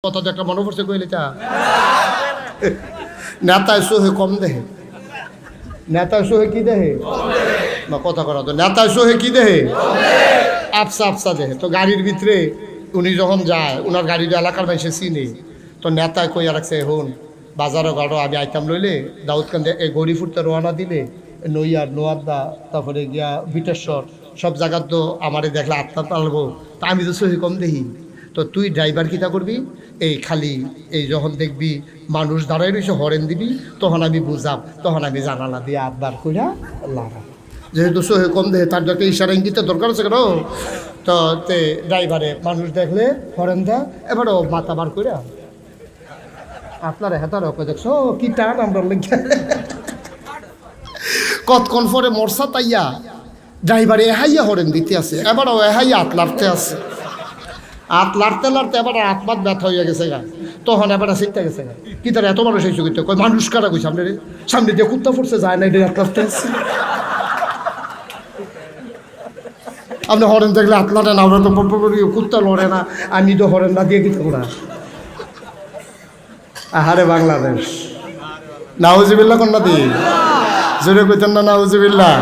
কথা তো একটা মনে পড়ছে কইলে চা নেতায় সোহে কম দেহে নেতায় সোহে কি দেহে না কথা করা তো নেতায় সোহে কি দেহে আফসা আফসা দেহে। তো গাড়ির ভিতরে উনি যখন যায় ওনার গাড়ির এলাকার বাইসে চিনে তো নেতায় কইয়া রাখছে হন বাজারও গাড়ো আমি আইতাম লইলে দাউদকান্দে এই গড়িফুরতে রওনা দিলে নইয়ার নোয়ারদা তারপরে গিয়া বিটেশ্বর সব জায়গার তো আমারে দেখলে আত্মা পালবো তা আমি তো সহি কম দেখি। তো তুই ড্রাইভার কিতা করবি এই খালি এই যখন দেখবি মানুষ দাঁড়াই রয়েছে হরেন দিবি তখন আমি বুঝাম তখন আমি জানালা দিয়ে আবদার কইরা লাগাম যেহেতু সহি কম দেহে তার একটা ইশারা ইঙ্গিতের দরকার আছে কেন। তো তে ড্রাইভারে মানুষ দেখলে হরেন দেয় এবারও মাথা বার কইরা আপনারা হেতার ওকে দেখছো কি টান আমরা লেগে কতক্ষণ পরে মরসা তাইয়া ড্রাইভারে এহাইয়া হরেন দিতে আছে এবারও এহাইয়া হাত লাড়তে আছে হাত লাড়তে লাড়তে এবার হাত ব্যথা হইয়া গেছে গা তখন এবার শিখতে গেছে গা কি তার এত মানুষ হয়েছে কিন্তু কই মানুষ কারা কই সামনে সামনে দিয়ে কুত্তা পড়ছে যায় না এটা হাত লাড়তে আছে আপনি হরেন দেখলে হাত লাড়ে না ওরা তো কুত্তা লড়ে না আমি তো হরেন না দিয়ে কিছু না। আহারে বাংলাদেশ নাউজুবিল্লাহ কন্যা দি জোরে কইতেন না নাউজুবিল্লাহ।